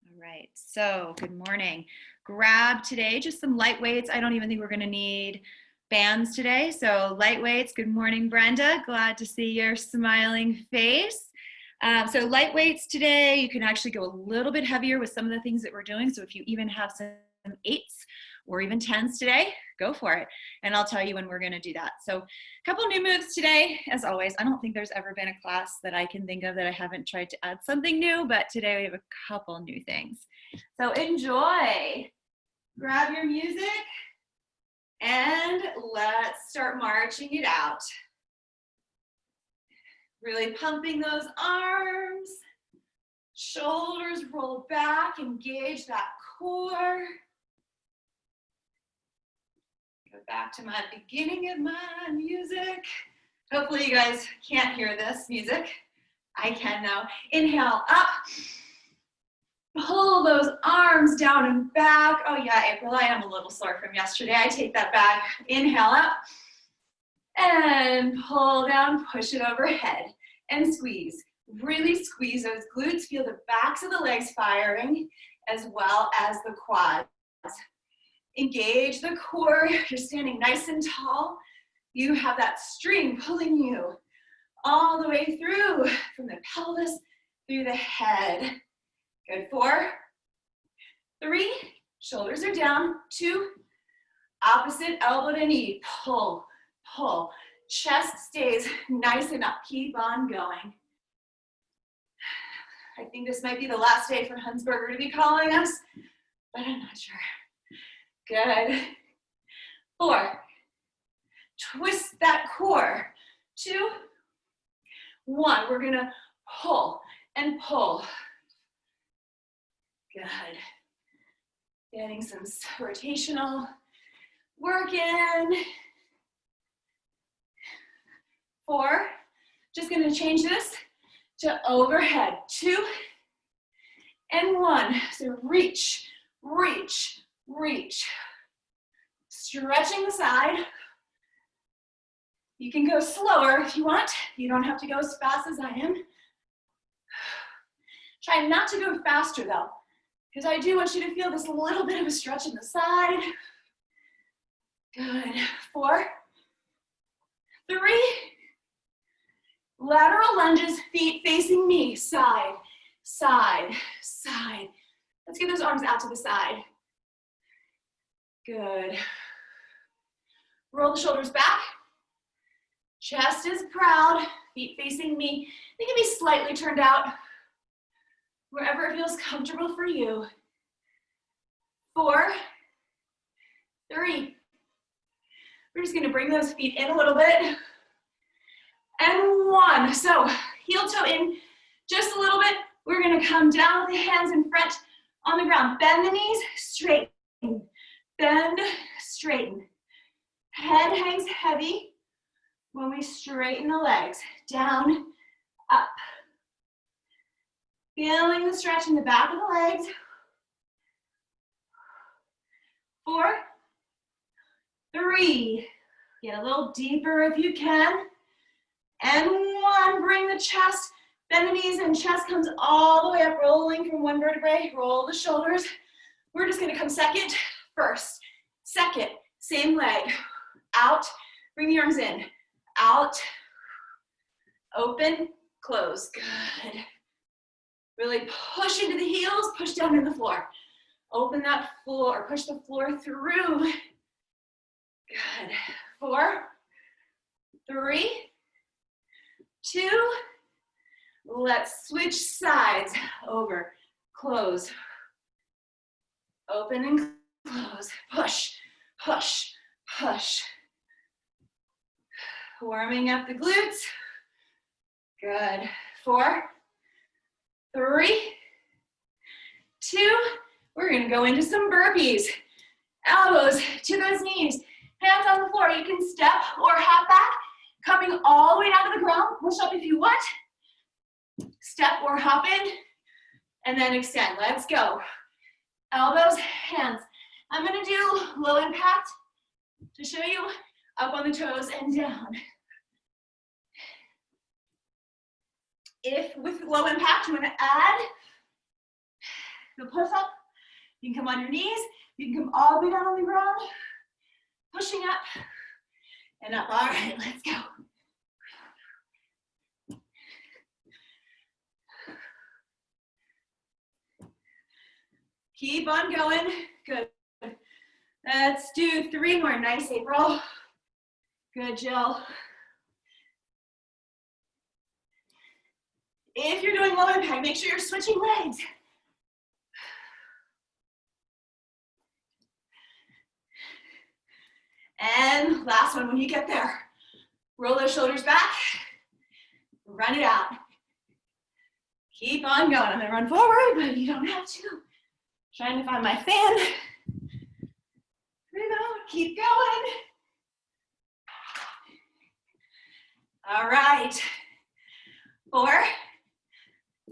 All right, so good morning. Grab today just some light weights. I don't even think we're going to need bands today. So light weights. Good morning, Brenda. Glad to see your smiling face. So light weights today, you can actually go a little bit heavier with some of the things that we're doing. So if you even have some 8s or even 10s today, go for it. And I'll tell you when we're going to do that. So a couple new moves today, as always. I don't think there's ever been a class that I can think of that I haven't tried to add something new, but today we have a couple new things. So enjoy. Grab your music and let's start marching it out. Really pumping those arms. Shoulders roll back, engage that core. Go back to my beginning of my music. Hopefully you guys can't hear this music. I can now. Inhale up. Pull those arms down and back. Oh yeah, April, I am a little sore from yesterday. I take that back. Inhale up. And pull down, push it overhead. And squeeze. Really squeeze those glutes. Feel the backs of the legs firing as well as the quads. Engage the core. You're standing nice and tall. You have that string pulling you all the way through from the pelvis through the head. Good. 4, 3, shoulders are down. 2, opposite elbow to knee. Pull, pull. Chest stays nice and up. Keep on going. I think this might be the last day for Hunsberger to be calling us, but I'm not sure. Good. 4, twist that core. 2, 1, we're gonna pull and pull. Good. Getting some rotational work in. 4, just gonna change this to overhead. 2 and 1, so reach, reach, reach. Stretching the side. You can go slower if you want. You don't have to go as fast as I am. Try not to go faster though, because I do want you to feel this little bit of a stretch in the side. Good. 4, 3, lateral lunges, feet facing me, side, side, side. Let's get those arms out to the side. Good. Roll the shoulders back. Chest is proud, feet facing me. They can be slightly turned out, wherever it feels comfortable for you. 4, 3. We're just gonna bring those feet in a little bit. And 1, so heel toe in just a little bit. We're gonna come down with the hands in front on the ground. Bend the knees, straighten. Bend, straighten. Head hangs heavy when we straighten the legs. Down, up. Feeling the stretch in the back of the legs. 4, 3. Get a little deeper if you can. And 1, bring the chest, bend the knees, and chest comes all the way up, rolling from one vertebrae. Roll the shoulders. We're just gonna come second, first, second, same leg. Out, bring the arms in. Out, open, close. Good. Really push into the heels, push down to the floor. Open that floor, push the floor through. Good. 4, 3, 2. Let's switch sides. Over, close. Open and close. Push, push, push. Warming up the glutes. Good. 4, 3, 2. We're gonna go into some burpees. Elbows to those knees. Hands on the floor. You can step or hop back. Coming all the way down to the ground. Push up if you want. Step or hop in. And then extend. Let's go. Elbows, hands. I'm gonna do low impact to show you up on the toes and down. If with low impact you want to add So push up. You can come on your knees. You can come all the way down on the ground. Pushing up and up. All right, let's go. Keep on going. Good. Let's do 3 more. Nice, April. Good, Jill. If you're doing low impact, make sure you're switching legs. And last one, when you get there, roll those shoulders back, run it out. Keep on going. I'm gonna run forward, but you don't have to. Trying to find my fan. Keep going. All right. 4,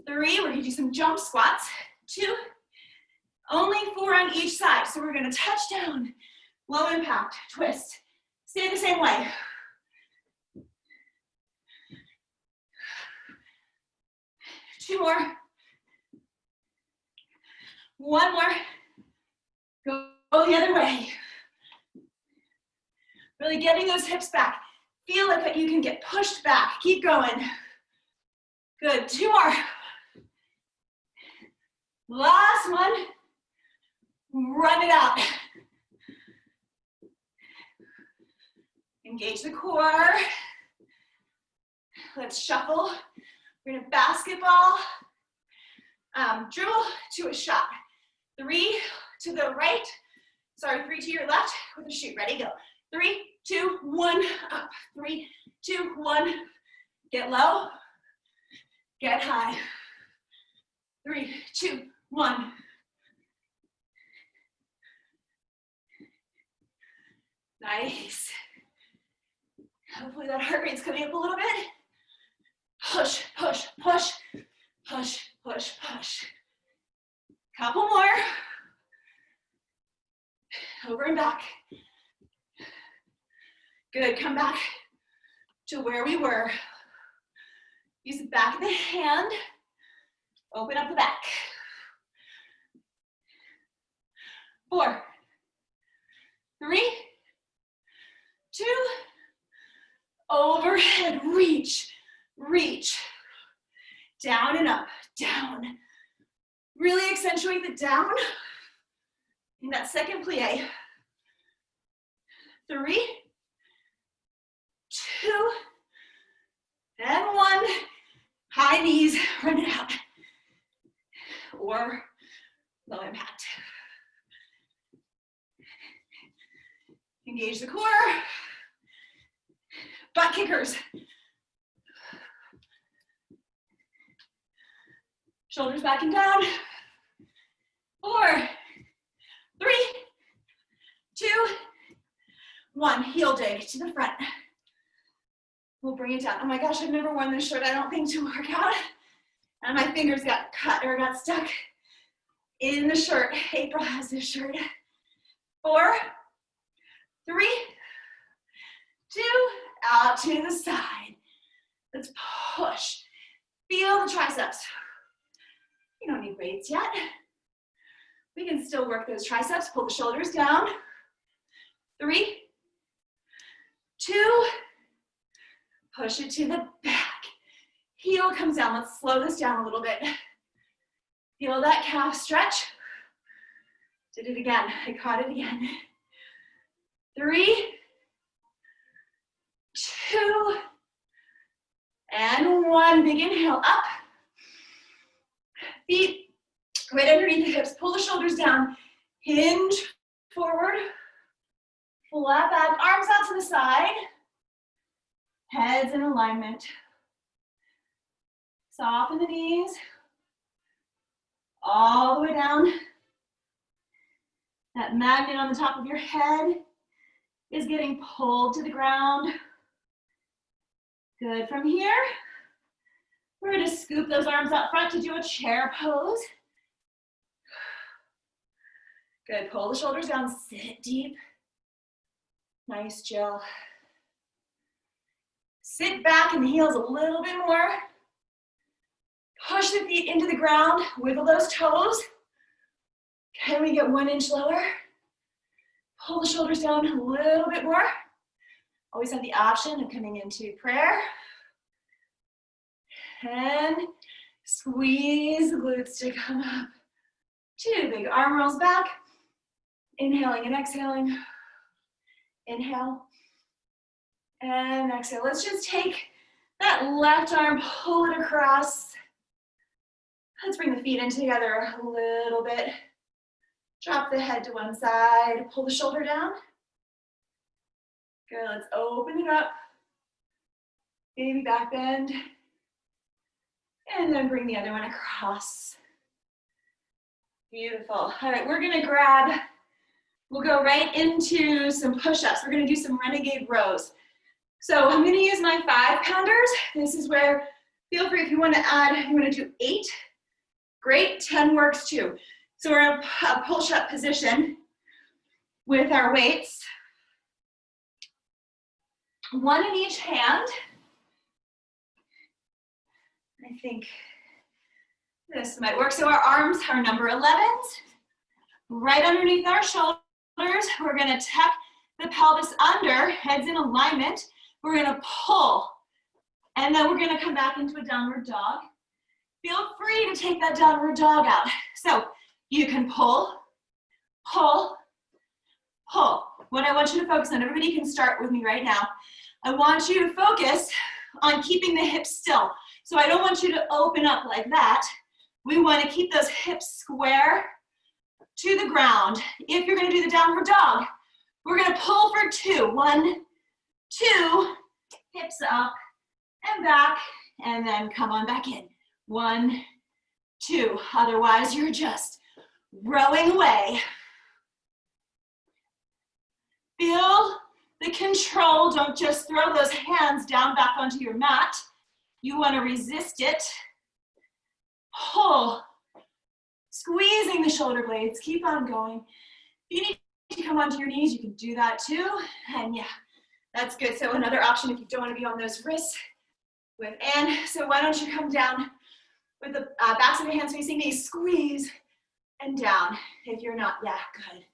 3, we're gonna do some jump squats. 2, only 4 on each side. So we're gonna touch down, low impact, twist. Stay the same way. Two more. 1 more. Go the other way. Really getting those hips back. Feel like that you can get pushed back. Keep going. Good, 2 more. Last one. Run it out. Engage the core. Let's shuffle. We're gonna basketball, dribble to a shot. 3 to the right. Sorry, 3 to your left with a shoot. Ready, go. 3, 2, 1, up. 3, 2, 1. Get low. Get high. 3, 2, 1. Nice. Hopefully that heart rate's coming up a little bit. Push, push, push, push, push, push. Couple more. Over and back. Good, come back to where we were. Use the back of the hand. Open up the back. 4, 3, 2, overhead, reach, reach. Down and up, down. Really accentuate the down in that second plie. 3, 2, and 1. High knees, run it out. Or low impact. Engage the core. Butt kickers. Shoulders back and down. 4, 3, 2, 1. Heel dig to the front. We'll bring it down. Oh my gosh, I've never worn this shirt, I don't think, to work out. And my fingers got cut or got stuck in the shirt. April has this shirt. 4, 3, 2, out to the side. Let's push. Feel the triceps. You don't need weights yet. We can still work those triceps. Pull the shoulders down. 3, 2, push it to the back. Heel comes down. Let's slow this down a little bit. Feel that calf stretch. Did it again. I caught it again. 3, 2, and 1. Big inhale up. Feet right underneath the hips. Pull the shoulders down. Hinge forward. Flat back. Arms out to the side. Heads in alignment. Soften the knees. All the way down. That magnet on the top of your head is getting pulled to the ground. Good. From here, we're going to scoop those arms up front to do a chair pose. Good. Pull the shoulders down. Sit deep. Nice, Jill. Sit back and the heels a little bit more. Push the feet into the ground. Wiggle those toes. Can we get 1 inch lower? Pull the shoulders down a little bit more. Always have the option of coming into prayer. And squeeze the glutes to come up. 2 big arm rolls back. Inhaling and exhaling. Inhale. And exhale. Let's just take that left arm, pull it across. Let's bring the feet in together a little bit. Drop the head to one side, pull the shoulder down. Good, let's open it up. Baby back bend. And then bring the other one across. Beautiful. All right, we're gonna grab, we'll go right into some push-ups. We're gonna do some renegade rows. So I'm gonna use my 5-pounders. This is where, feel free if you wanna add, if you wanna do 8, great, 10 works too. So we're in a push-up position with our weights. 1 in each hand. I think this might work. So our arms are number 11s. Right underneath our shoulders, we're gonna tuck the pelvis under, heads in alignment. We're gonna pull, and then we're gonna come back into a downward dog. Feel free to take that downward dog out. So you can pull, pull, pull. What I want you to focus on, everybody can start with me right now. I want you to focus on keeping the hips still. So I don't want you to open up like that. We want to keep those hips square to the ground. If you're going to do the downward dog, we're going to pull for 2. 1, 2, hips up and back, and then come on back in. 1, 2. Otherwise, you're just rowing away. Feel the control. Don't just throw those hands down back onto your mat. You want to resist it. Pull. Squeezing the shoulder blades. Keep on going. If you need to come onto your knees, you can do that too. And yeah, that's good. So another option if you don't want to be on those wrists with Anne. So why don't you come down with the backs of your hands facing me. Squeeze and down. If you're not, yeah, good.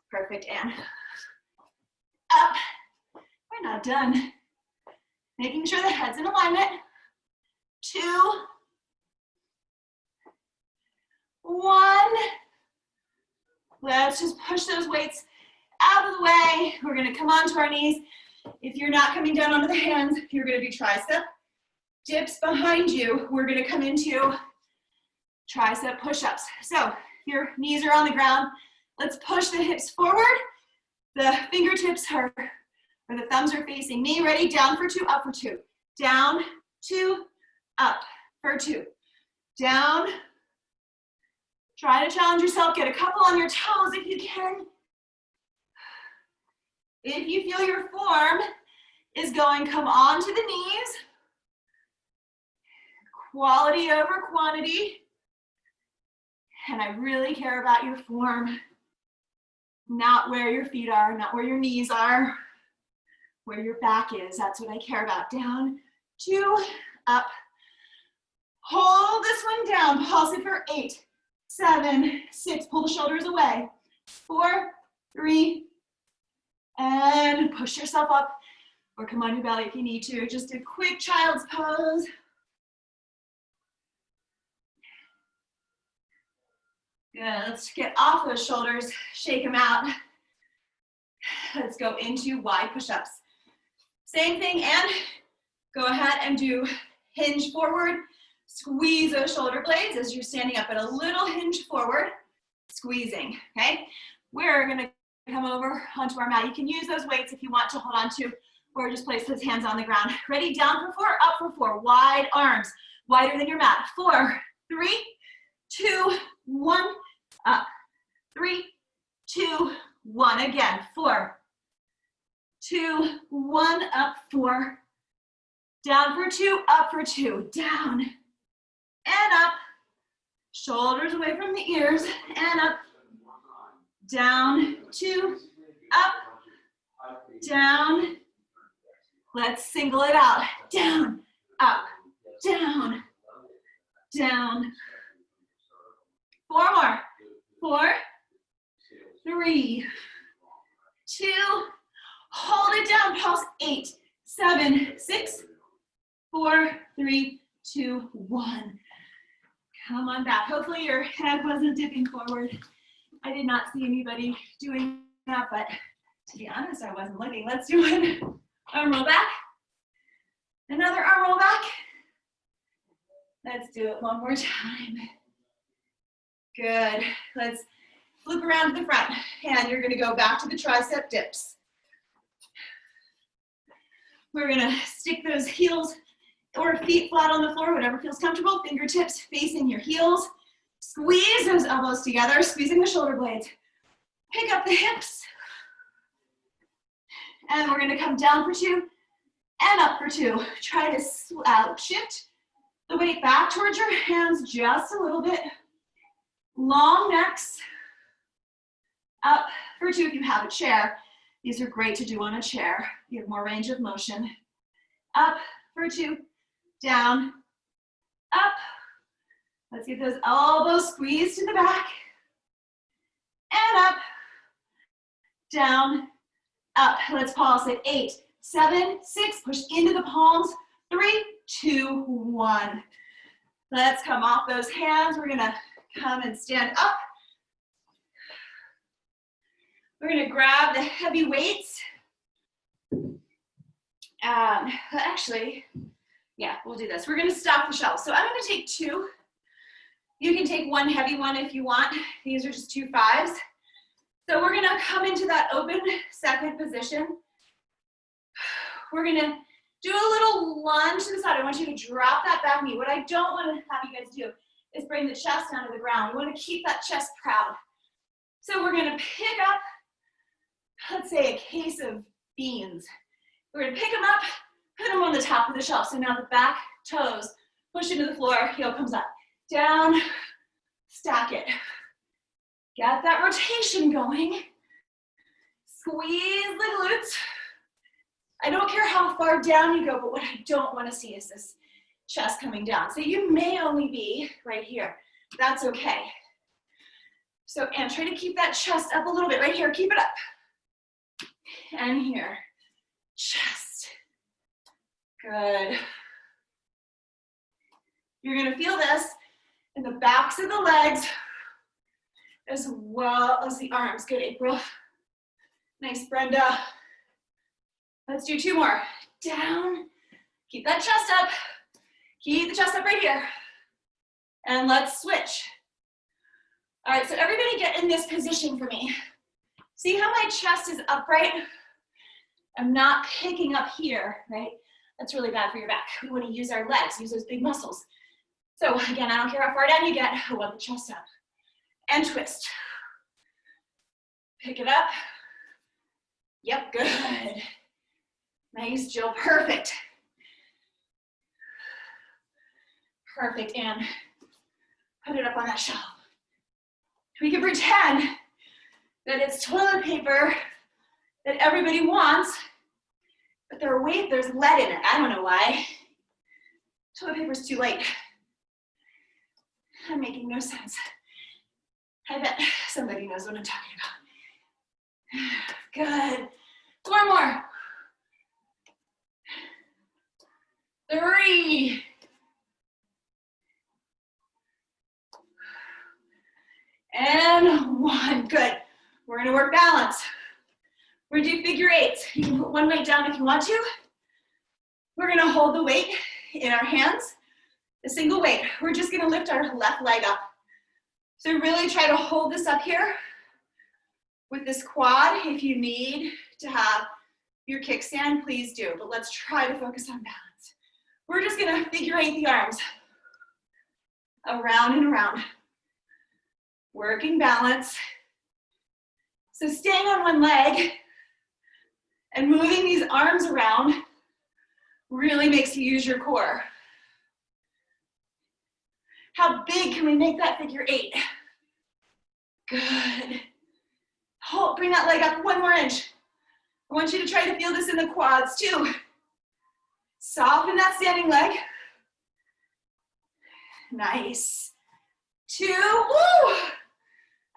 Perfect, Anne. Up. We're not done. Making sure the head's in alignment. 2, 1. Let's just push those weights out of the way. We're gonna come onto our knees. If you're not coming down onto the hands, you're gonna do tricep dips behind you. We're gonna come into tricep push-ups. So your knees are on the ground. Let's push the hips forward. The fingertips are, or the thumbs are facing me. Ready? Down for 2, up for 2. Down, 2, up for 2. Down. Try to challenge yourself. Get a couple on your toes if you can. If you feel your form is going, come on to the knees. Quality over quantity. And I really care about your form. Not where your feet are, not where your knees are, where your back is. That's what I care about. Down, 2, up. Hold this one down. Pulse it for 8, 7, 6. Pull the shoulders away. 4, 3, and push yourself up. Or come on your belly if you need to. Just a quick child's pose. Good, let's get off those shoulders, shake them out. Let's go into wide push-ups. Same thing, and go ahead and do hinge forward. Squeeze those shoulder blades as you're standing up, at a little hinge forward, squeezing, okay? We're gonna come over onto our mat. You can use those weights if you want to hold on to, or just place those hands on the ground. Ready, down for 4, up for 4. Wide arms, wider than your mat. 4, 3, 2, 1, up. 3, 2, 1. Again, 4, 2, 1, up, 4. Down for 2, up for 2. Down and up. Shoulders away from the ears and up. Down, 2, up, down. Let's single it out. Down, up, down, down. 4 more. 4, 3, 2, hold it down, pulse, 8, 7, 6, 4, 3, 2, 1. Come on back. Hopefully your head wasn't dipping forward. I did not see anybody doing that, but to be honest, I wasn't looking. Let's do an arm roll back. Another arm roll back. Let's do it one more time. Good. Let's flip around to the front. And you're going to go back to the tricep dips. We're going to stick those heels or feet flat on the floor, whatever feels comfortable. Fingertips facing your heels. Squeeze those elbows together, squeezing the shoulder blades. Pick up the hips. And we're going to come down for 2 and up for 2. Try to shift the weight back towards your hands just a little bit. Long necks. Up for 2 if you have a chair. These are great to do on a chair. You have more range of motion. Up for 2. Down. Up. Let's get those elbows squeezed to the back. And up. Down. Up. Let's pause at 8, 7, 6. Push into the palms. 3, 2, 1. Let's come off those hands. We're going to come and stand up. We're going to grab the heavy weights. Actually, yeah, we'll do this. We're going to stop the shelves. So I'm going to take 2. You can take 1 heavy one if you want. These are just 2 5s. So we're going to come into that open second position. We're going to do a little lunge to the side. I want you to drop that back knee. What I don't want to have you guys do is bring the chest down to the ground. We want to keep that chest proud. So we're going to pick up, let's say, a case of beans. We're going to pick them up, put them on the top of the shelf. So now the back toes push into the floor, heel comes up. Down, stack it. Get that rotation going. Squeeze the glutes. I don't care how far down you go, but what I don't want to see is this chest coming down. So you may only be right here. That's okay. So, and try to keep that chest up a little bit. Right here, keep it up. And here, chest. Good. You're going to feel this in the backs of the legs as well as the arms. Good, April. Nice, Brenda. Let's do 2 more. Down. Keep that chest up. Keep the chest up right here. And let's switch. All right, so everybody get in this position for me. See how my chest is upright? I'm not picking up here, right? That's really bad for your back. We want to use our legs, use those big muscles. So again, I don't care how far down you get, I want the chest up. And twist. Pick it up. Yep, good. Nice, Jill, perfect. Perfect, and put it up on that shelf. We can pretend that it's toilet paper that everybody wants, but there's lead in it. I don't know why. Toilet paper's too light. I'm making no sense. I bet somebody knows what I'm talking about. Good. 4 more. 3. And 1. Good. We're going to work balance. We're going to do figure 8s. You can put 1 weight down if you want to. We're going to hold the weight in our hands, a single weight. We're just going to lift our left leg up. So really try to hold this up here with this quad. If you need to have your kickstand, please do. But let's try to focus on balance. We're just going to figure 8 the arms around and around. Working balance. So staying on 1 leg and moving these arms around really makes you use your core. How big can we make that figure 8? Good. Hold, bring that leg up 1 more inch. I want you to try to feel this in the quads too. Soften that standing leg. Nice. 2, woo!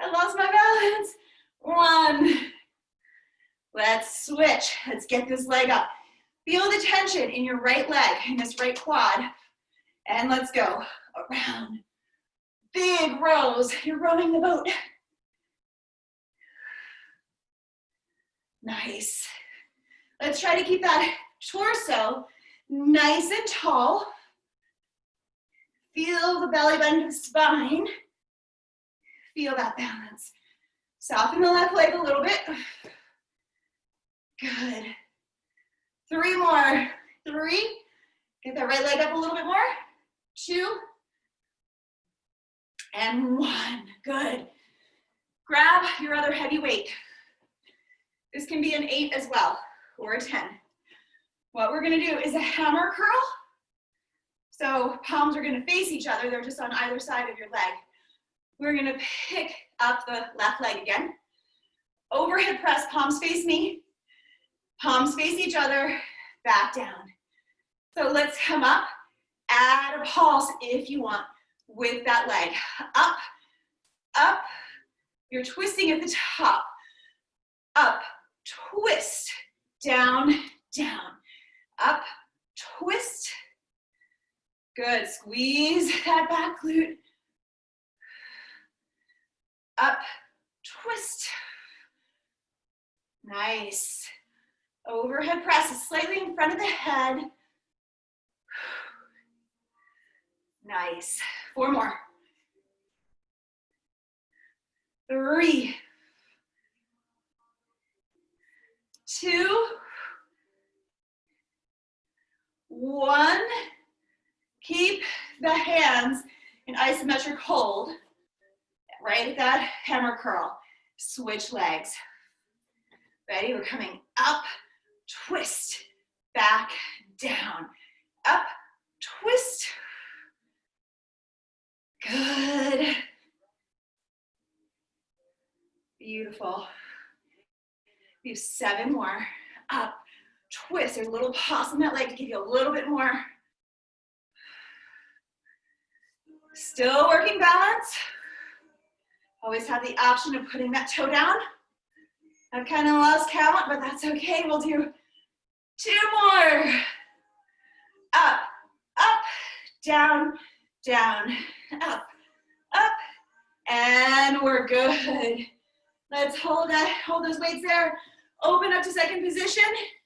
I lost my balance. 1. switch. Let's get this leg up. Feel the tension in your right leg, in this right quad. And let's go around. Big rows. You're rowing the boat. Nice. Let's try to keep that torso nice and tall. Feel the belly button of the spine. Feel that balance. Soften the left leg a little bit. Good. 3 more. 3. Get that right leg up a little bit more. 2. And 1. Good. Grab your other heavy weight. This can be an 8 as well, or a 10. What we're gonna do is a hammer curl. So palms are gonna face each other. They're just on either side of your leg. We're gonna pick up the left leg again. Overhead press, palms face me. Palms face each other, back down. So let's come up, add a pulse if you want with that leg. Up, up, you're twisting at the top. Up, twist, down, down. Up, twist. Good, squeeze that back glute. Up, twist. Nice. Overhead press is slightly in front of the head. Nice. 4 more. 3. 2. 1. Keep the hands in isometric hold, right at that hammer curl. Switch legs. Ready? We're coming up, twist, back, down. Up, twist. Good. Beautiful. We have 7 more. Up, twist. There's a little pulse in that leg to give you a little bit more. Still working balance. Always have the option of putting that toe down. I've kind of lost count, but that's okay. We'll do 2 more. Up, up, down, down, up, up, and we're good. Let's hold those weights there. Open up to second position.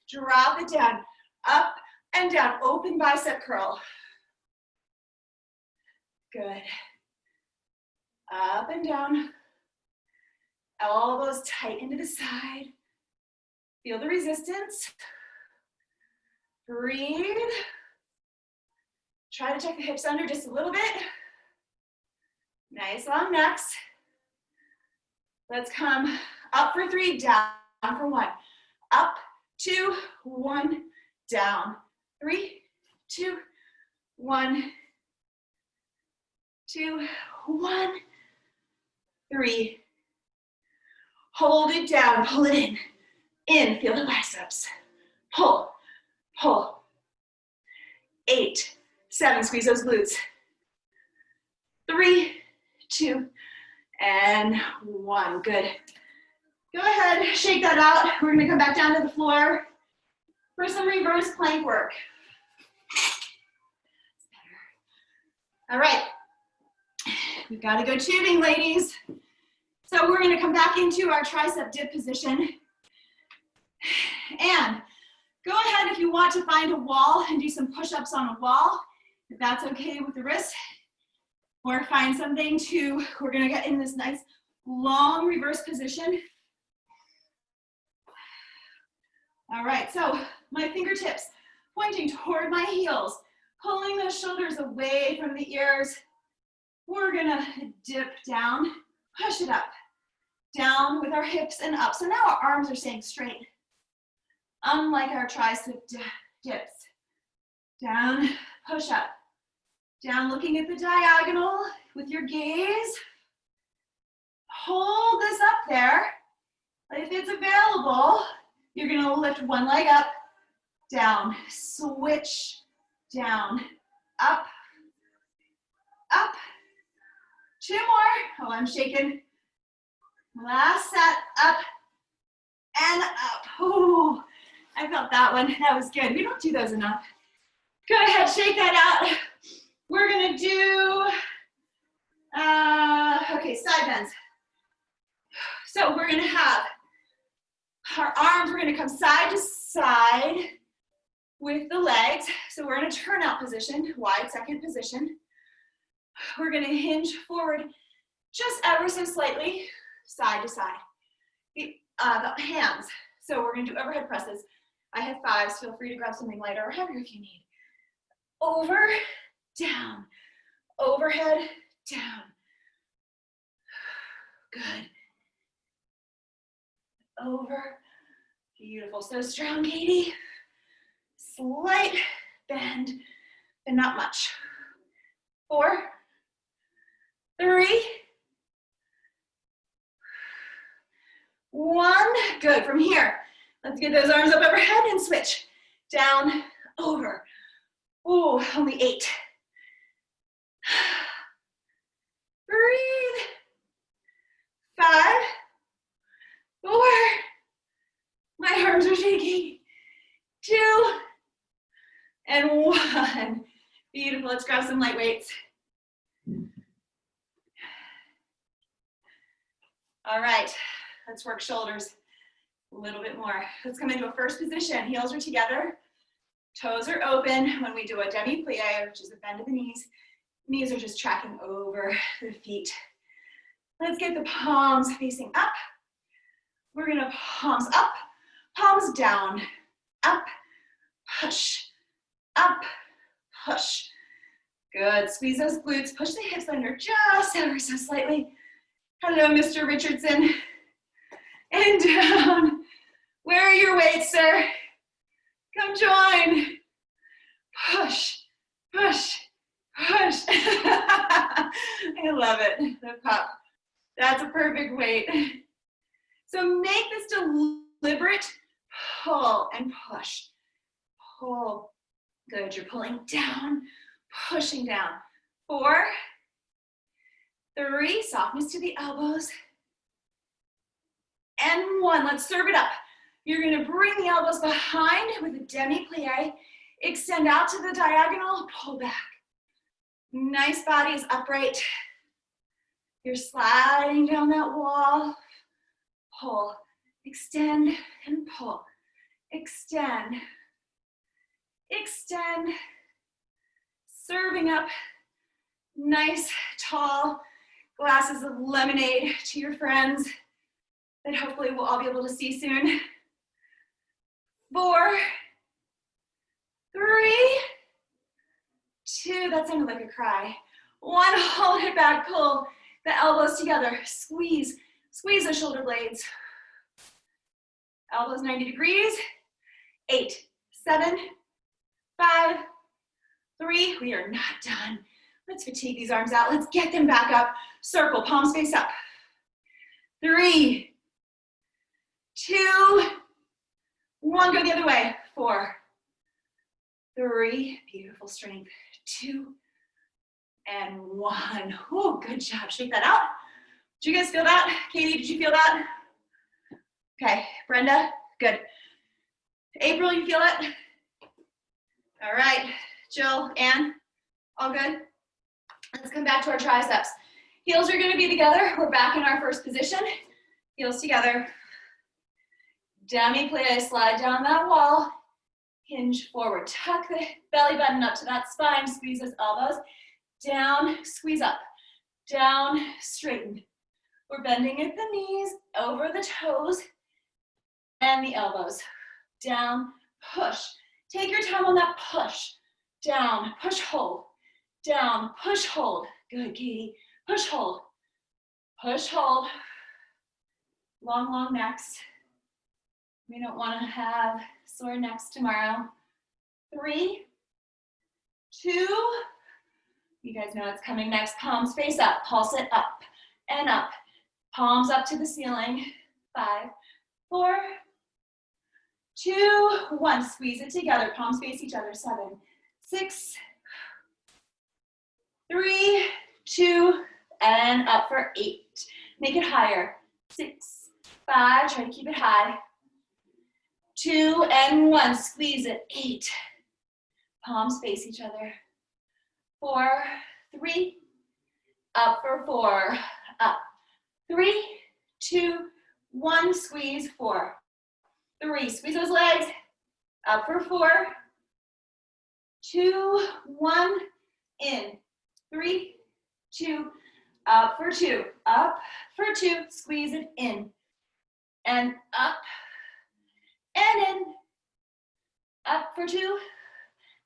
Drop it down. Up and down. Open bicep curl. Good. Up and down. Elbows tight into the side. Feel the resistance. Breathe. Try to tuck the hips under just a little bit. Nice long necks. Let's come up for 3, down for 1. Up, 2, 1, down. 3, 2, 1, 2, 1, 3. Hold it down, pull it in. In, feel the biceps. Pull, pull. 8, 7, squeeze those glutes. 3, 2, and 1. Good. Go ahead, shake that out. We're gonna come back down to the floor for some reverse plank work. All right, we've got to go tubing, ladies. So we're gonna come back into our tricep dip position. And go ahead if you want to find a wall and do some push-ups on a wall, if that's okay with the wrist. Or find something we're gonna get in this nice long reverse position. All right, so my fingertips pointing toward my heels, pulling those shoulders away from the ears. We're gonna dip down, push it up, down with our hips and up. So now our arms are staying straight, unlike our tricep dips. Down, push up. Down, looking at the diagonal with your gaze. Hold this up there. If it's available, you're gonna lift one leg up, down, switch, down, up, up. 2 more. Oh, I'm shaking. Last set, up and up. Ooh. I felt that one. That was good. We don't do those enough. Go ahead, shake that out. We're gonna do, okay, side bends. So we're gonna have our arms, we're gonna come side to side with the legs. So we're in a turnout position, wide second position. We're gonna hinge forward just ever so slightly, side to side. The hands, so we're gonna do overhead presses. I have 5s, feel free to grab something lighter or heavier if you need. Over, down, overhead, down. Good. Over, beautiful. So strong, Katie. Slight bend, but not much. 4, 3, 1. Good. From here, let's get those arms up overhead and switch. Down, over. Ooh, only 8. Breathe. 5, 4. My arms are shaking. 2, and 1. Beautiful. Let's grab some light weights. All right. Let's work shoulders a little bit more. Let's come into a first position. Heels are together. Toes are open. When we do a demi-plie, which is a bend of the knees, knees are just tracking over the feet. Let's get the palms facing up. We're gonna palms up, palms down, up, push, up, push. Good, squeeze those glutes, push the hips under just ever so slightly. Hello, Mr. Richardson. And down. Where are your weights, sir? Come join. Push, push, push. I love it, the pup. That's a perfect weight. So make this deliberate pull and push. Pull. Good, you're pulling down, pushing down. 4, 3, softness to the elbows. And 1, let's serve it up. You're gonna bring the elbows behind with a demi-plie, extend out to the diagonal, pull back. Nice body is upright. You're sliding down that wall. Pull, extend, and pull. Extend, extend. Serving up nice, tall glasses of lemonade to your friends that hopefully we'll all be able to see soon. 4, 3, 2, that sounded like a cry. 1, hold it back, pull the elbows together, squeeze, squeeze the shoulder blades. Elbows 90 degrees. 8, 7, 5, 3, we are not done. Let's fatigue these arms out. Let's get them back up. Circle, palms face up. 3, 2, 1, go the other way. 4, 3, beautiful strength. 2, and 1. Oh, good job. Shake that out. Did you guys feel that? Katie, did you feel that? Okay, Brenda, good. April, you feel it? All right, Jill, Ann, all good? Let's come back to our triceps. Heels are gonna be together. We're back in our first position. Heels together. Demi-plie, slide down that wall. Hinge forward. Tuck the belly button up to that spine. Squeeze those elbows. Down, squeeze up. Down, straighten. We're bending at the knees, over the toes, and the elbows. Down, push. Take your time on that push. Down, push, hold. Down, push, hold. Good, Katie. Push, hold. Push, hold. Long, long necks. We don't want to have sore necks tomorrow. 3, 2, you guys know it's coming next. Palms face up. Pulse it up and up. Palms up to the ceiling. 5, 4, 2, 1. Squeeze it together. Palms face each other. 7, 6, 3, 2, and up for 8. Make it higher. 6, 5. Try to keep it high. 2 and 1, squeeze it, 8, palms face each other, 4, 3, up for 4, up, 3, 2, 1, squeeze, 4, 3, squeeze those legs, up for 4, 2, 1, in, 3, 2, up for 2, up for 2, squeeze it in, and up, and in, up for 2,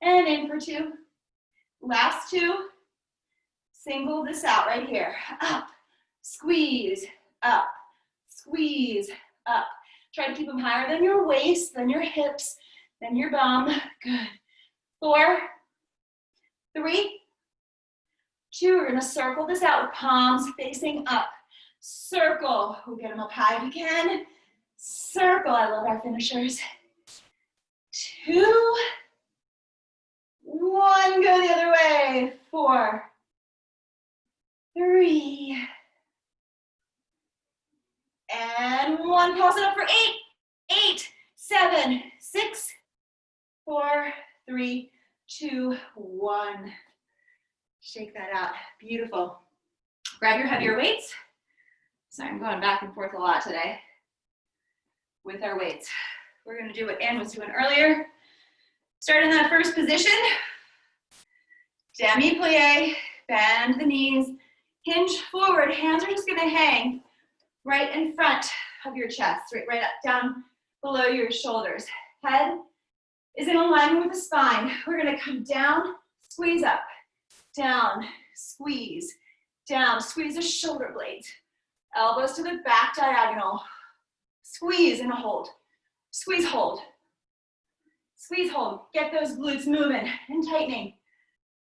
and in for 2, last 2, single this out right here, up, squeeze, up, try to keep them higher than your waist, than your hips, than your bum, good, 4, 3, 2, we're gonna circle this out with palms facing up, circle, we'll get them up high if you can, circle, I love our finishers, 2, 1, go the other way, 4, 3, and 1, pause it up for 8, 7, 6, 4, 3, 2, 1. Shake that out, beautiful. Grab your heavier weights. Sorry, I'm going back and forth a lot today with our weights. We're gonna do what Ann was doing earlier. Start in that first position. Demi-plie, bend the knees, hinge forward. Hands are just gonna hang right in front of your chest, right up, down below your shoulders. Head is in alignment with the spine. We're gonna come down, squeeze up, down, squeeze the shoulder blades. Elbows to the back diagonal. Squeeze and hold. Squeeze, hold. Squeeze, hold. Get those glutes moving and tightening.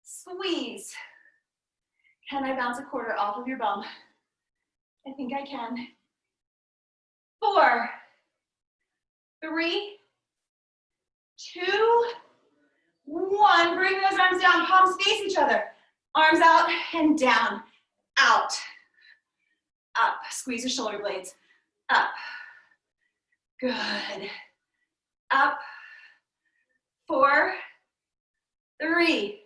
Squeeze. Can I bounce a quarter off of your bum? I think I can. 4, 3, 2, 1. Bring those arms down, palms face each other. Arms out and down, out, up. Squeeze your shoulder blades, up. Good. Up. 4, 3.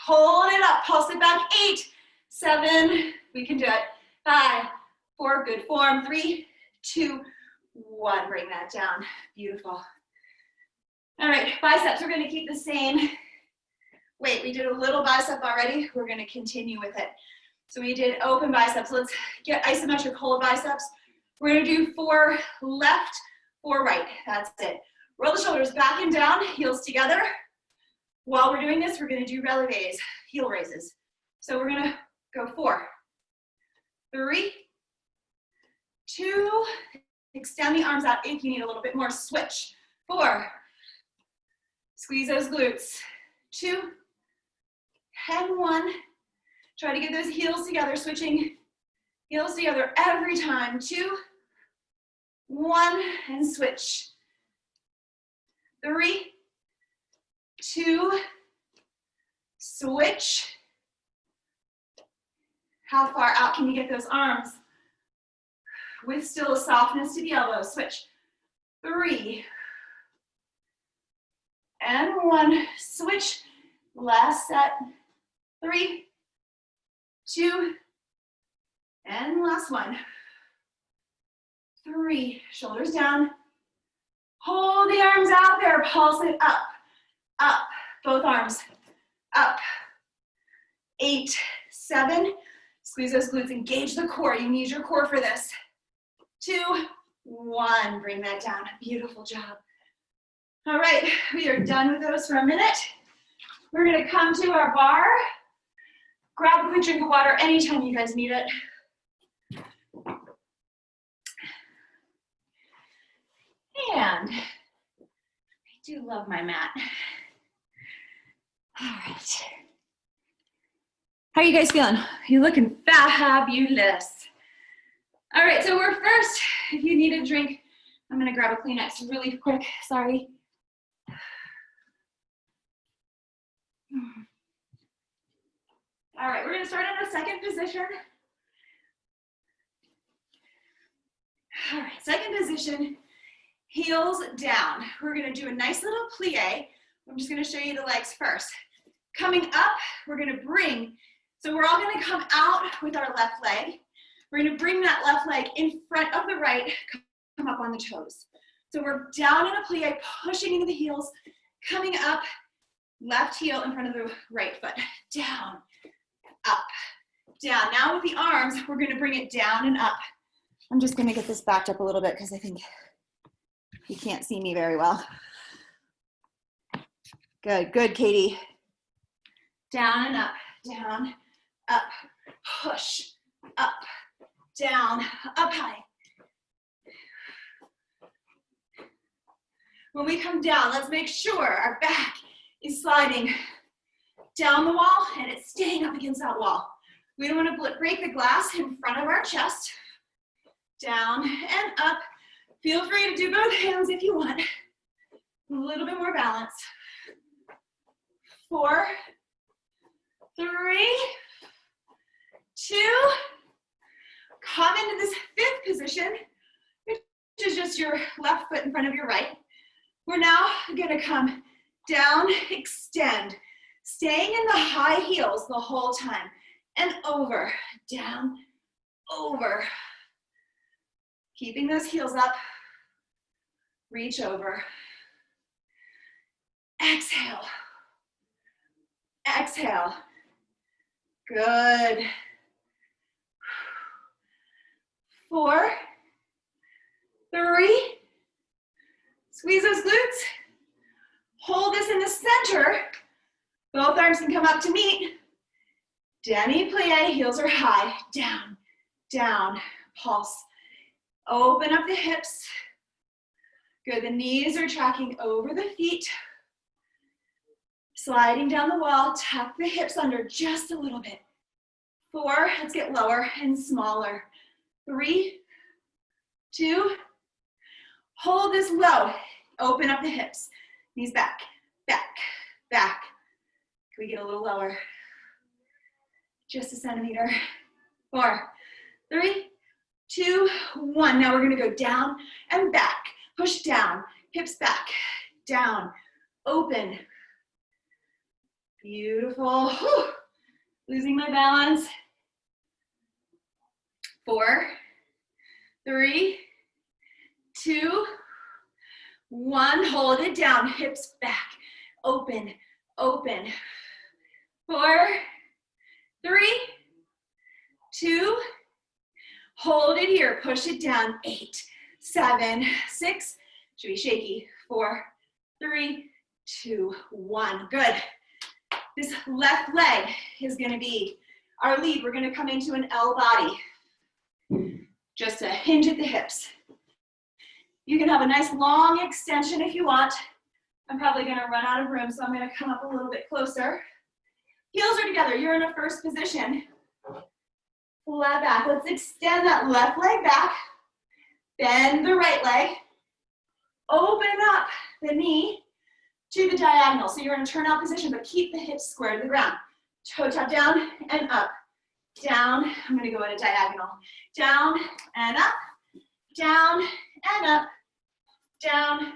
Hold it up, pulse it back. 8, 7, we can do it. 5, 4, good form. 3, 2, 1. Bring that down. Beautiful. All right, biceps, we're gonna keep the same weight. We did a little bicep already. We're gonna continue with it. So we did open biceps. Let's get isometric whole biceps. We're gonna do 4 left, 4 right. That's it. Roll the shoulders back and down, heels together. While we're doing this, we're gonna do releves, heel raises. So we're gonna go 4, 3, 2, extend the arms out if you need a little bit more, switch. 4, squeeze those glutes. 2, and 1. Try to get those heels together, switching heels together every time. 2, 1, and switch. 3, 2, switch. How far out can you get those arms? With still a softness to the elbows. Switch. 3, and 1. Switch. Last set. 3, 2, and last one. 3, shoulders down. Hold the arms out there, pulse it up, up, both arms, up. 8, 7, squeeze those glutes, engage the core. You need your core for this. 2, 1, bring that down. Beautiful job. All right, we are done with those for a minute. We're gonna come to our bar. Grab a quick drink of water anytime you guys need it. And I do love my mat. All right. How are you guys feeling? You're looking fabulous. All right, so we're first, if you need a drink, I'm gonna grab a Kleenex really quick, sorry. All right, we're gonna start in the second position. All right, second position heels down. We're gonna do a nice little plie. I'm just gonna show you the legs first. Coming up, we're gonna bring, so we're all gonna come out with our left leg. We're gonna bring that left leg in front of the right, come up on the toes. So we're down in a plie, pushing into the heels, coming up, left heel in front of the right foot. Down, up, down. Now with the arms, we're gonna bring it down and up. I'm just gonna get this backed up a little bit because I think you can't see me very well. Good, good, Katie. Down and up, down, up, push, up, down, up high. When we come down, let's make sure our back is sliding down the wall and it's staying up against that wall. We don't want to break the glass in front of our chest. Down and up. Feel free to do both hands if you want. A little bit more balance. 4, 3, 2. Come into this 5th position, which is just your left foot in front of your right. We're now gonna come down, extend, staying in the high heels the whole time, and over, down, over. Keeping those heels up, reach over. Exhale, exhale, good. 4, 3, squeeze those glutes. Hold this in the center. Both arms can come up to meet. Demi-plie, heels are high. Down, down, pulse. Open up the hips. Good, the knees are tracking over the feet. Sliding down the wall, tuck the hips under just a little bit. 4, let's get lower and smaller. 3, 2, hold this low. Open up the hips. Knees back, back, back. Can we get a little lower? Just a centimeter. 4, 3, 2, 1. Now we're gonna go down and back. Push down, hips back, down, open. Beautiful. Whew. Losing my balance. 4, 3, 2, 1. Hold it down, hips back, open, open. 4, 3, 2, hold it here, push it down. 8, 7, 6, should be shaky. 4, 3, 2, 1. Good. This left leg is gonna be our lead. We're gonna come into an L body. Just a hinge at the hips. You can have a nice long extension if you want. I'm probably gonna run out of room, so I'm gonna come up a little bit closer. Heels are together, you're in a first position. Flat back, let's extend that left leg back. Bend the right leg. Open up the knee to the diagonal. So you're in a turnout position, but keep the hips square to the ground. Toe tap down and up. Down, I'm gonna go at a diagonal. Down and up, down and up, down,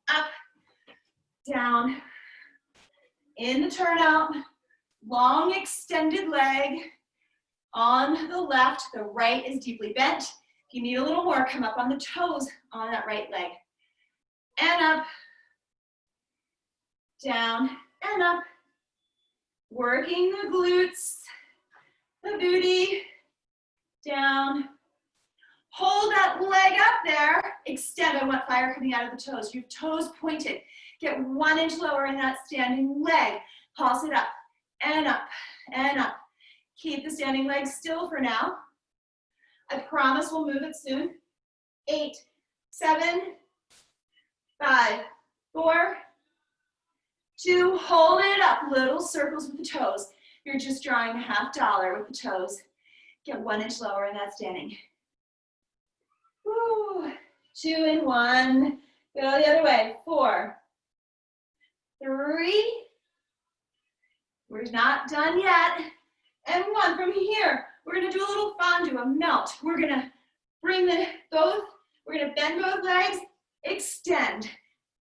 up, down. In the turnout, long extended leg on the left, the right is deeply bent. If you need a little more, come up on the toes on that right leg. And up, down and up. Working the glutes, the booty, down. Hold that leg up there. Extend. I want fire coming out of the toes. Your toes pointed. Get 1 inch lower in that standing leg. Pulse it up and up and up. Keep the standing leg still for now. I promise we'll move it soon. 8, 7, 5, 4, 2, hold it up. Little circles with the toes. You're just drawing a half dollar with the toes. Get 1 inch lower in that standing. Woo. 2 and 1. Go the other way. 4, 3. We're not done yet. And 1. From here, we're gonna do a little fondue, a melt. We're gonna bring we're gonna bend both legs, extend,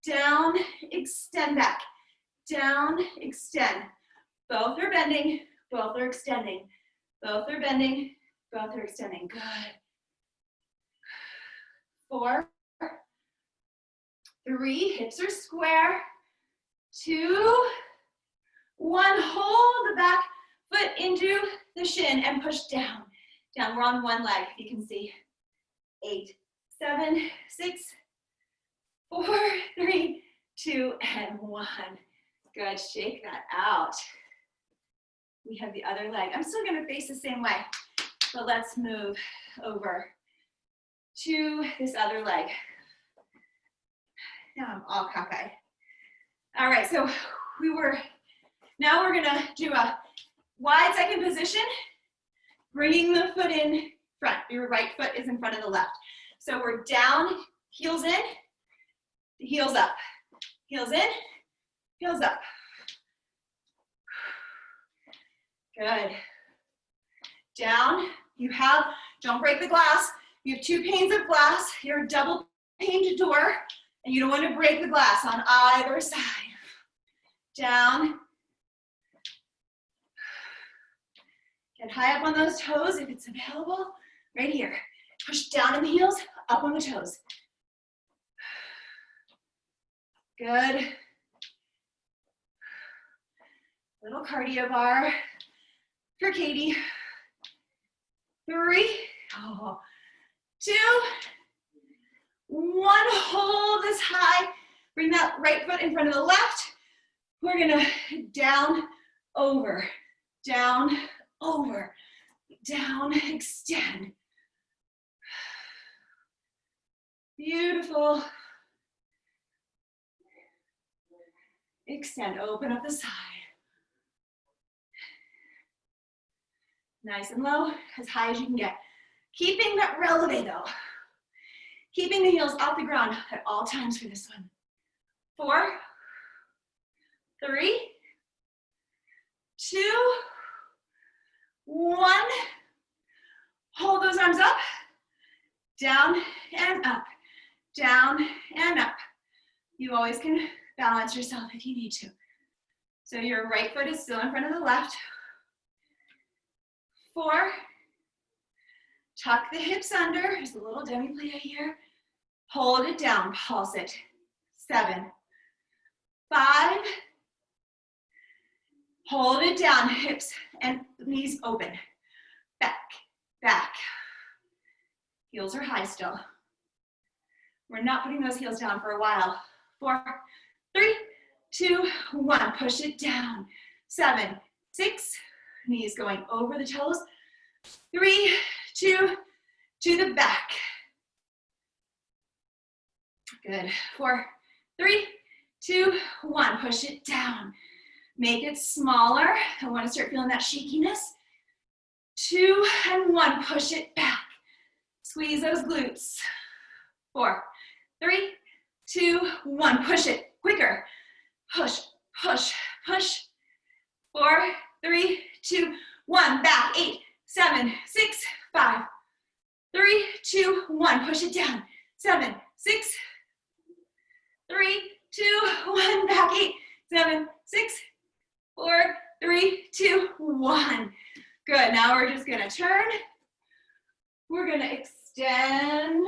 down, extend back, down, extend. Both are bending, both are extending. Both are bending, both are extending. Good. 4, 3, hips are square. 2, 1, hold the back foot into the shin and push down. Down, we're on one leg, if you can see. 8, 7, 6, 4, 3, 2, and 1. Good, shake that out. We have the other leg. I'm still gonna face the same way, but let's move over to this other leg. Now I'm all cockeyed. All right, so now we're gonna do a wide second position, bringing the foot in front. Your right foot is in front of the left. So we're down, heels in, heels up. Heels in, heels up. Good. Down, don't break the glass. You have 2 panes of glass. You're a double paned door, and you don't want to break the glass on either side. Down. Get high up on those toes if it's available. Right here. Push down in the heels, up on the toes. Good. Little cardio bar for Katie. 3, 2, 1. Hold this high. Bring that right foot in front of the left. We're gonna down, over, down, over, down, extend. Beautiful. Extend, open up the side. Nice and low, as high as you can get. Keeping that releve though. Keeping the heels off the ground at all times for this one. 4, 3, 2, 1. Hold those arms up. Down and up. Down and up. You always can balance yourself if you need to. So your right foot is still in front of the left. 4, tuck the hips under. There's a little demi-plie here. Hold it down, pulse it. 7, 5, hold it down, hips and knees open. Back, back. Heels are high still. We're not putting those heels down for a while. 4, 3, 2, 1, push it down. 7, 6, knees going over the toes. 3, 2, to the back. Good. 4, 3, 2, 1, push it down. Make it smaller. I want to start feeling that shakiness. 2 and 1, push it back. Squeeze those glutes. 4, 3, 2, 1, push it. Quicker. Push, push, push. 4, 3, 2, 1, back. 8, 7, 6, 5, 3, 2, 1, push it down. 7, 6, 3, 2, 1, back. 8, 7, 6, 4, 3, 2, 1. Good, now we're just gonna turn. We're gonna extend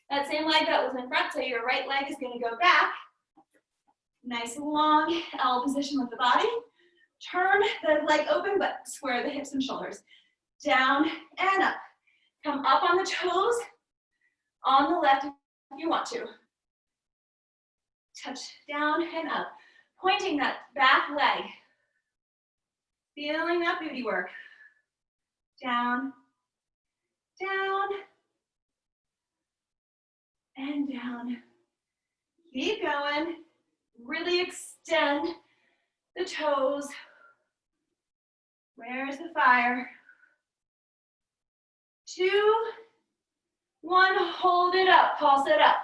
that same leg that was in front, so your right leg is gonna go back. Nice long L position with the body. Turn the leg open, but square the hips and shoulders. Down and up. Come up on the toes, on the left if you want to. Touch down and up. Pointing that back leg. Feeling that booty work. Down, down, and down. Keep going. Really extend the toes. Where's the fire? 2, 1, hold it up, pulse it up.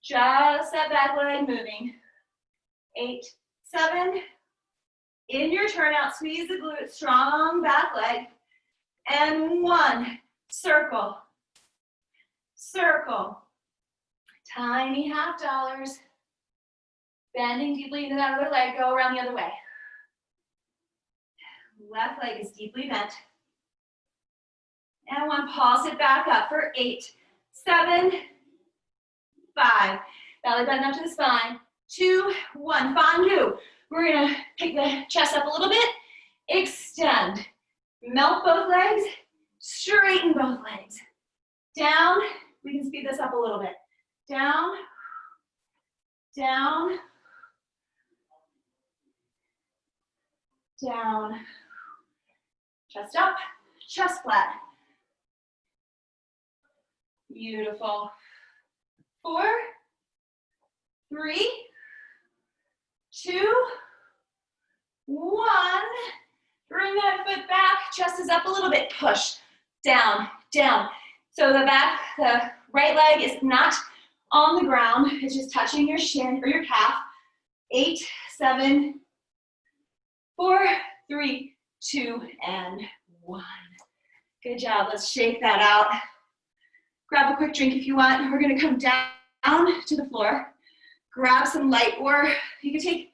Just that back leg moving. 8, 7, in your turnout, squeeze the glute, strong back leg. And 1, circle, circle. Tiny half dollars. Bending deeply into that other leg, go around the other way. Left leg is deeply bent. And one, pulse it back up for 8, 7, 5. Belly button up to the spine. 2, 1, fondue. We're gonna pick the chest up a little bit. Extend. Melt both legs. Straighten both legs. Down. We can speed this up a little bit. Down. Down. Down. Chest up. Chest flat. Beautiful. 4, 3, 2, 1. Bring that foot back. Chest is up a little bit. Push. Down, down. So the right leg is not on the ground. It's just touching your shin or your calf. 8, 7, 4, 3, 2, and 1. Good job. Let's shake that out. Grab a quick drink if you want. We're going to come down to the floor. Grab some light, or you can take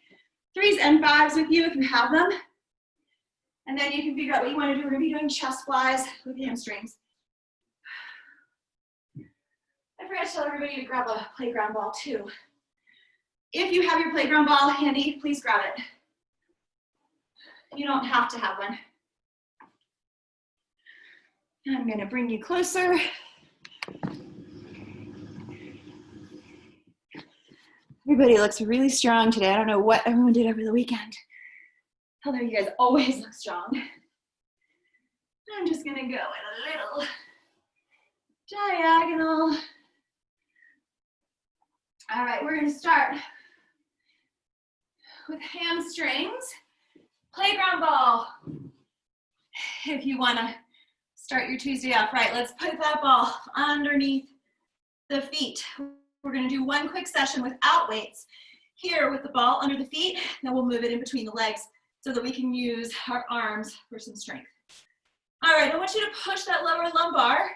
3s and 5s with you if you have them. And then you can figure out what you want to do. We're going to be doing chest flies with hamstrings. I forgot to tell everybody to grab a playground ball too. If you have your playground ball handy, please grab it. You don't have to have one. I'm going to bring you closer. Everybody looks really strong today. I don't know what everyone did over the weekend. Although you guys always look strong. I'm just gonna go in a little diagonal. All right, we're gonna start with hamstrings. Playground ball. If you wanna start your Tuesday off right, let's put that ball underneath the feet. We're gonna do one quick session without weights. Here with the ball under the feet, then we'll move it in between the legs so that we can use our arms for some strength. All right, I want you to push that lower lumbar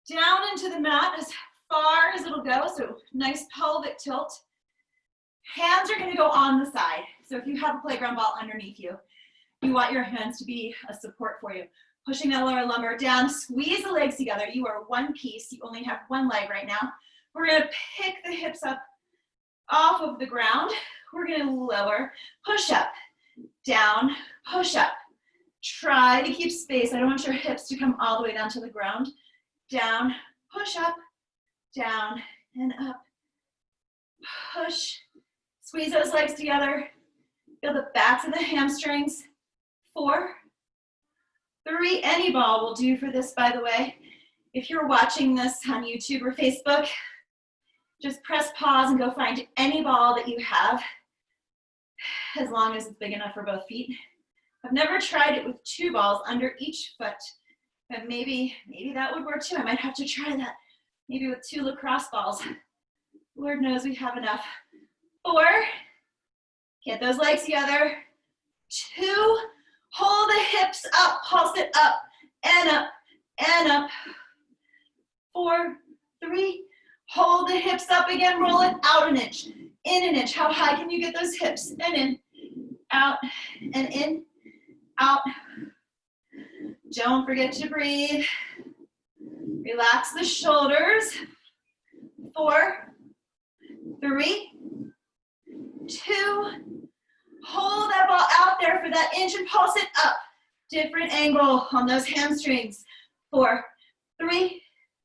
down into the mat as far as it'll go, so nice pelvic tilt. Hands are gonna go on the side. So if you have a playground ball underneath you, you want your hands to be a support for you. Pushing that lower lumbar down, squeeze the legs together. You are one piece, you only have one leg right now. We're gonna pick the hips up off of the ground. We're gonna lower, push up, down, push up. Try to keep space. I don't want your hips to come all the way down to the ground. Down, push up, down, and up. Push, squeeze those legs together. Feel the backs of the hamstrings. 4, 3, any ball will do for this, by the way. If you're watching this on YouTube or Facebook, just press pause and go find any ball that you have, as long as it's big enough for both feet. I've never tried it with 2 balls under each foot, but maybe that would work too. I might have to try that, maybe with 2 lacrosse balls. Lord knows we have enough. 4, get those legs together. 2, hold the hips up, pulse it up, and up, and up. 4, 3, hold the hips up again, roll it out an inch, in an inch. How high can you get those hips? And in, out, and in, out. Don't forget to breathe. Relax the shoulders. 4, 3, 2, hold that ball out there for that inch and pulse it up. Different angle on those hamstrings. 4, 3,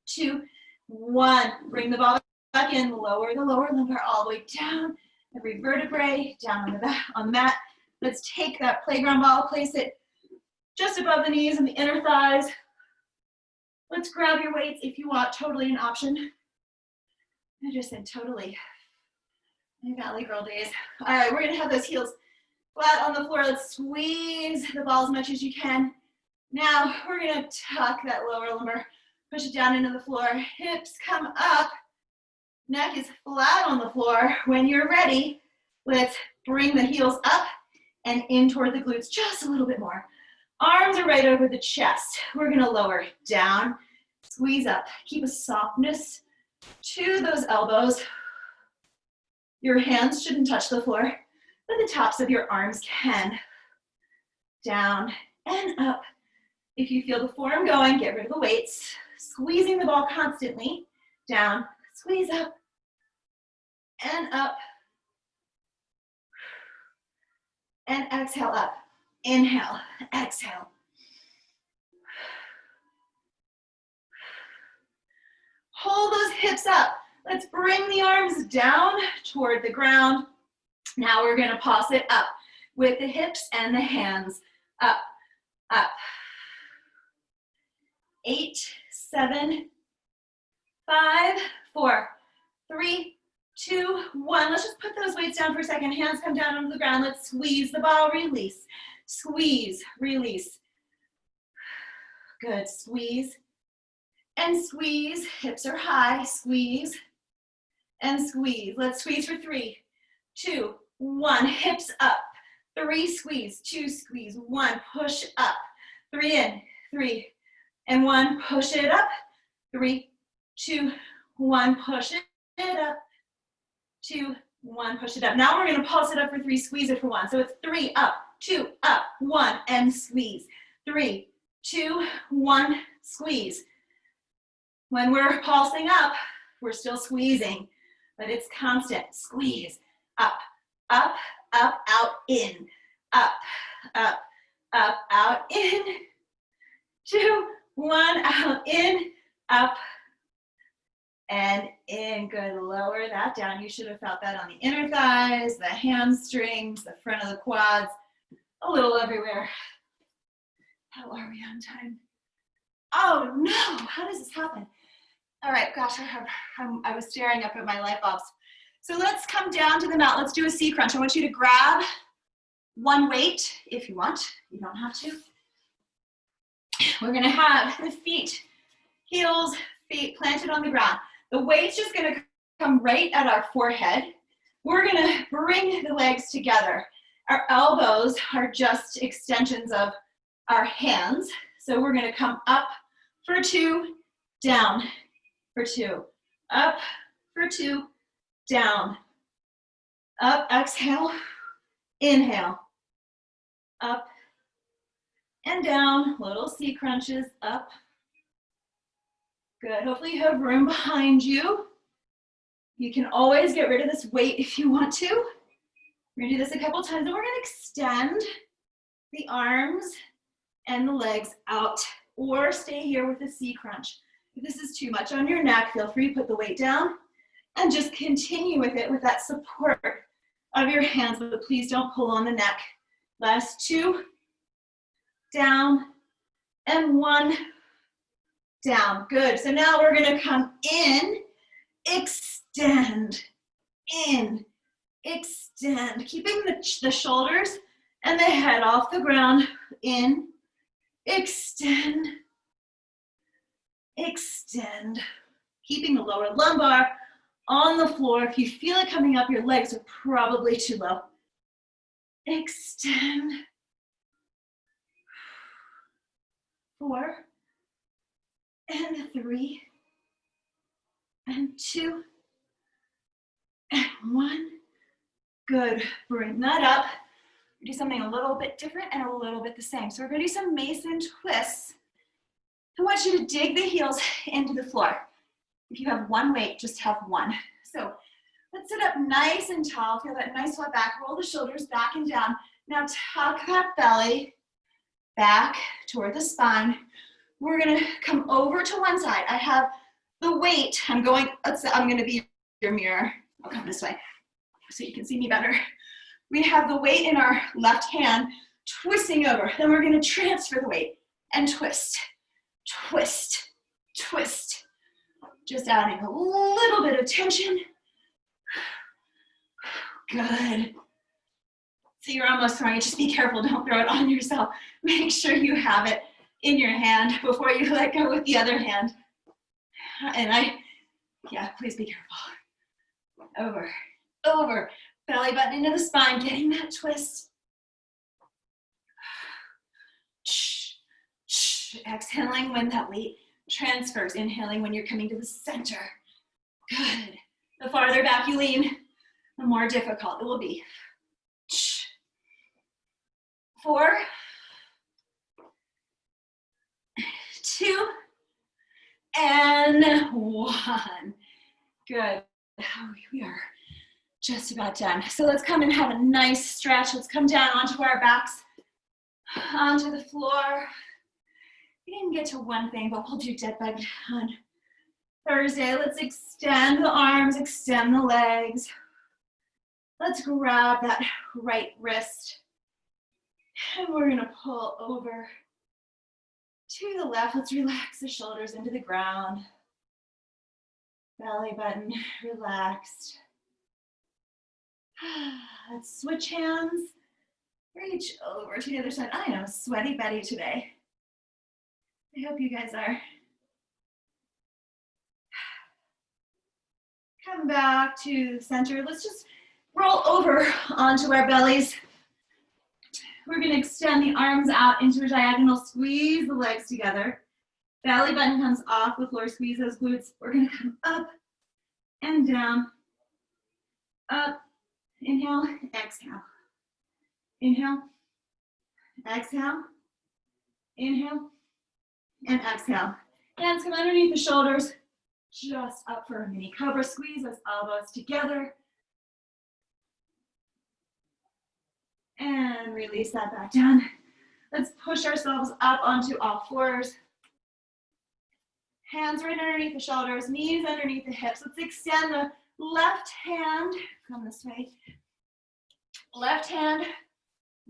2, 1. Bring the ball back in, lower the lower lumbar all the way down. Every vertebrae down on the mat. Let's take that playground ball, place it just above the knees and the inner thighs. Let's grab your weights if you want, totally an option. I just said totally. My Valley Girl days. All right, we're gonna have those heels flat on the floor. Let's squeeze the ball as much as you can. Now we're gonna tuck that lower lumbar, push it down into the floor. Hips come up, neck is flat on the floor. When you're ready, let's bring the heels up and in toward the glutes just a little bit more. Arms are right over the chest. We're gonna lower down, squeeze up. Keep a softness to those elbows. Your hands shouldn't touch the floor, but the tops of your arms can. Down and up. If you feel the form going, get rid of the weights. Squeezing the ball constantly. Down, squeeze up, and up. And exhale up. Inhale, exhale. Hold those hips up. Let's bring the arms down toward the ground. Now we're gonna pulse it up with the hips and the hands. Up, up. 8, 7, 5, 4, 3, 2, 1. Let's just put those weights down for a second. Hands come down onto the ground. Let's squeeze the ball, release. Squeeze, release. Good, squeeze and squeeze. Hips are high, squeeze and squeeze. Let's squeeze for 3, 2, 1. Hips up. 3, squeeze, 2, squeeze, 1, push up. 3 in, 3 and 1, push it up. 3, 2, 1, push it up. 2, 1, push it up. Now we're gonna pulse it up for 3, squeeze it for 1. So it's 3, up, 2, up, 1, and squeeze. 3, 2, 1, squeeze. When we're pulsing up, we're still squeezing, but it's constant. Squeeze, up, up, up, out, in. Up, up, up, out, in. 2, 1, out, in, up, and in. Good, lower that down. You should have felt that on the inner thighs, the hamstrings, the front of the quads, a little everywhere. How are we on time? Oh no, how does this happen? All right, gosh, I was staring up at my light bulbs. So let's come down to the mat. Let's do a C crunch. I want you to grab one weight if you want. You don't have to. We're gonna have the feet, heels, feet planted on the ground. The weight's just gonna come right at our forehead. We're gonna bring the legs together. Our elbows are just extensions of our hands. So we're gonna come up for 2, down for 2, up for 2, down, up, exhale, inhale, up and down, little C crunches, up. Good, hopefully you have room behind you. You can always get rid of this weight if you want to. We're gonna do this a couple times, and we're gonna extend the arms and the legs out, or stay here with a C crunch. If this is too much on your neck, feel free to put the weight down and just continue with it with that support of your hands, but please don't pull on the neck. Last 2, down, and 1, down. Good, so now we're gonna come in, extend, in, extend, keeping the shoulders and the head off the ground, in, extend, extend, keeping the lower lumbar on the floor. If you feel it coming up, your legs are probably too low. Extend. 4, and 3, and 2, and 1. Good, bring that up. Do something a little bit different and a little bit the same. So we're gonna do some mason twists. I want you to dig the heels into the floor. If you have one weight, just have one. So let's sit up nice and tall. Feel that nice flat back. Roll the shoulders back and down. Now tuck that belly back toward the spine. We're gonna come over to one side. I have the weight. I'm gonna be your mirror. I'll come this way so you can see me better. We have the weight in our left hand, twisting over. Then we're gonna transfer the weight and twist, twist, twist. Just adding a little bit of tension. Good. So you're almost throwing it. Just be careful, don't throw it on yourself. Make sure you have it in your hand before you let go with the other hand. And please be careful. Over, over. Belly button into the spine, getting that twist. Exhaling when that weight transfers. Inhaling when you're coming to the center. Good. The farther back you lean, the more difficult it will be. 4, 2, and 1. Good. We are just about done. So let's come and have a nice stretch. Let's come down onto our backs, onto the floor. We didn't get to one thing, but we'll do dead bug on Thursday. Let's extend the arms, extend the legs. Let's grab that right wrist. And we're gonna pull over to the left. Let's relax the shoulders into the ground. Belly button relaxed. Let's switch hands. Reach over to the other side. I am sweaty Betty today. I hope you guys are. Come back to the center. Let's just roll over onto our bellies. We're gonna extend the arms out into a diagonal, squeeze the legs together. Belly button comes off the floor, squeeze those glutes. We're gonna come up and down, up, inhale, exhale. Inhale, exhale, inhale, and exhale. Hands come underneath the shoulders, just up for a mini cobra. Squeeze those elbows together. And release that back down. Let's push ourselves up onto all fours. Hands right underneath the shoulders, knees underneath the hips. Let's extend the left hand, come this way. Left hand,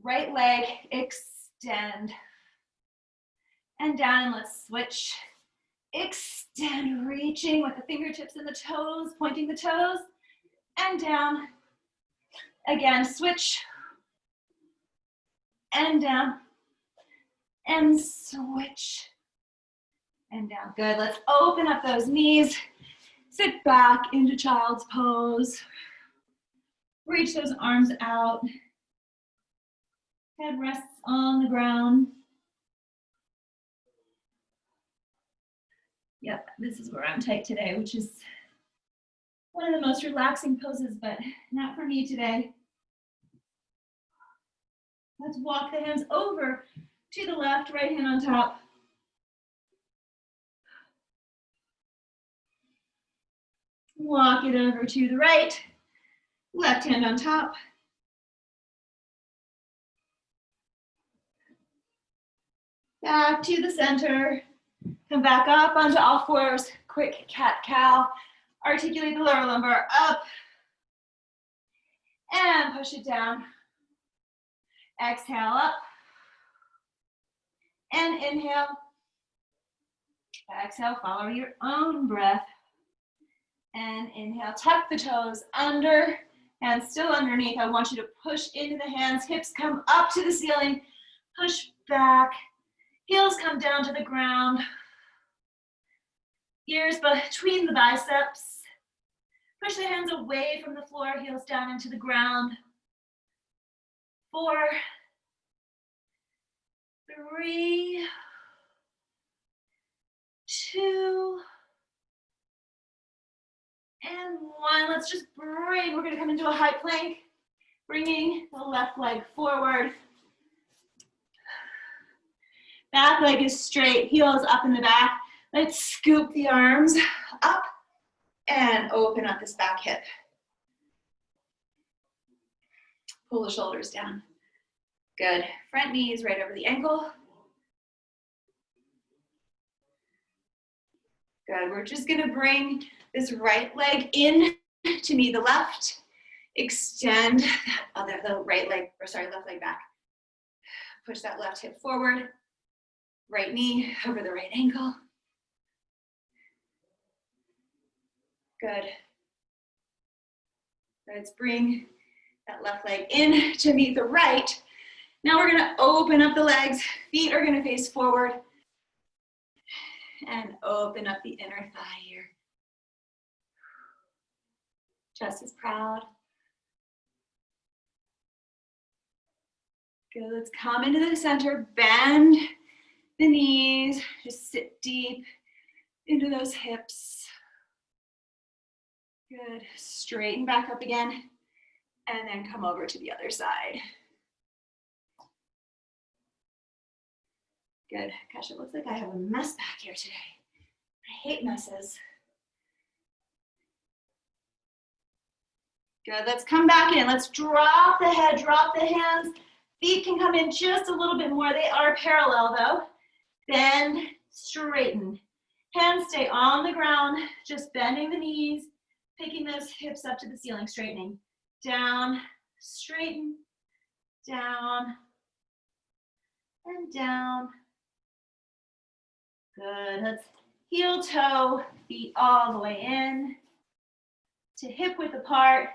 right leg, extend. And down, let's switch. Extend, reaching with the fingertips and the toes, pointing the toes, and down. Again, switch. And down, and switch, and down. Good, let's open up those knees. Sit back into child's pose. Reach those arms out. Head rests on the ground. Yep, this is where I'm tight today, which is one of the most relaxing poses, but not for me today. Let's walk the hands over to the left, right hand on top. Walk it over to the right, left hand on top. Back to the center. Come back up onto all fours. Quick cat-cow. Articulate the lower lumbar up. And push it down. Exhale up. And inhale. Exhale, follow your own breath. And inhale, tuck the toes under, hands still underneath. I want you to push into the hands, hips come up to the ceiling, push back, heels come down to the ground, ears between the biceps. Push the hands away from the floor, heels down into the ground. 4, 3, 2, and 1. Let's just bring, we're gonna come into a high plank, bringing the left leg forward. Back leg is straight, heels up in the back. Let's scoop the arms up and open up this back hip. Pull the shoulders down. Good. Front knee is right over the ankle. Good. We're just gonna bring this right leg in to meet the left. Extend the right leg, or sorry, left leg back. Push that left hip forward. Right knee over the right ankle. Good. Let's bring that left leg in to meet the right. Now we're gonna open up the legs. Feet are gonna face forward. And open up the inner thigh here. Chest is proud. Good, let's come into the center, bend the knees, just sit deep into those hips. Good. Straighten back up again, and then come over to the other side. Good. Gosh, it looks like I have a mess back here today. I hate messes. Good. Let's come back in. Let's drop the head, drop the hands. Feet can come in just a little bit more. They are parallel though. Bend, straighten. Hands stay on the ground, just bending the knees, picking those hips up to the ceiling, straightening. Down, straighten, down, and down. Good. Let's heel toe, feet all the way in to hip width apart.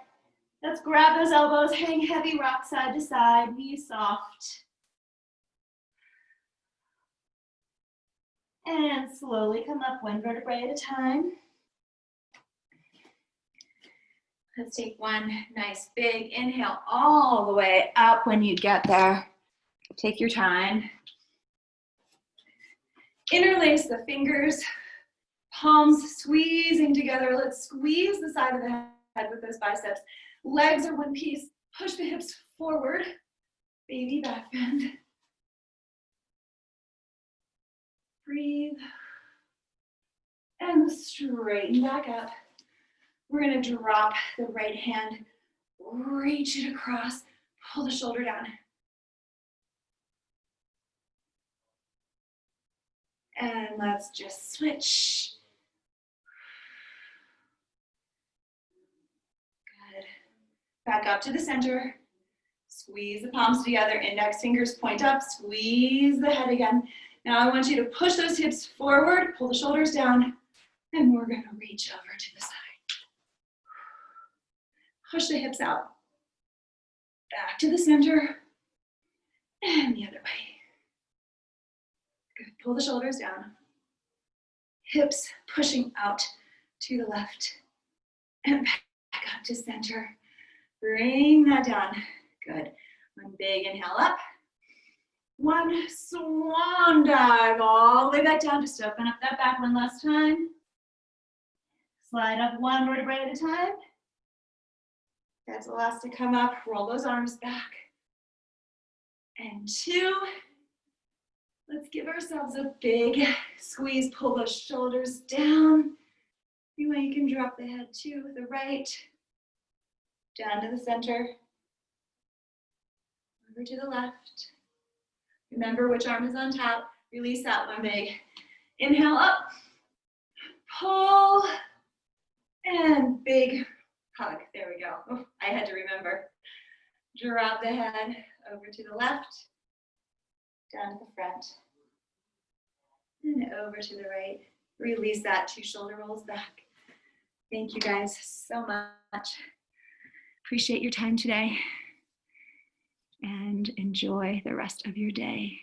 Let's grab those elbows, hang heavy, rock side to side, knees soft. And slowly come up one vertebrae at a time. Let's take one nice big inhale all the way up when you get there. Take your time. Interlace the fingers, palms squeezing together. Let's squeeze the side of the head with those biceps. Legs are one piece. Push the hips forward. Baby back bend. Breathe. And straighten back up. We're going to drop the right hand, reach it across, pull the shoulder down. And let's just switch. Good. Back up to the center. Squeeze the palms together, index fingers point up, squeeze the head again. Now I want you to push those hips forward, pull the shoulders down, and we're going to reach over to the side. Push the hips out. Back to the center, and the other way. Good. Pull the shoulders down. Hips pushing out to the left, and back up to center. Bring that down. Good. One big inhale up. One swan dive all the way back down. Just open up that back one last time. Slide up one vertebrae at a time. That's the last to come up. Roll those arms back. And two. Let's give ourselves a big squeeze. Pull those shoulders down. You can drop the head to the right. Down to the center. Over to the left. Remember which arm is on top. Release that one big. Inhale up. Pull. And big hug. There we go. Oh, I had to remember. Drop the head over to the left. Down to the front. And over to the right. Release that. Two shoulder rolls back. Thank you guys so much. Appreciate your time today. And enjoy the rest of your day.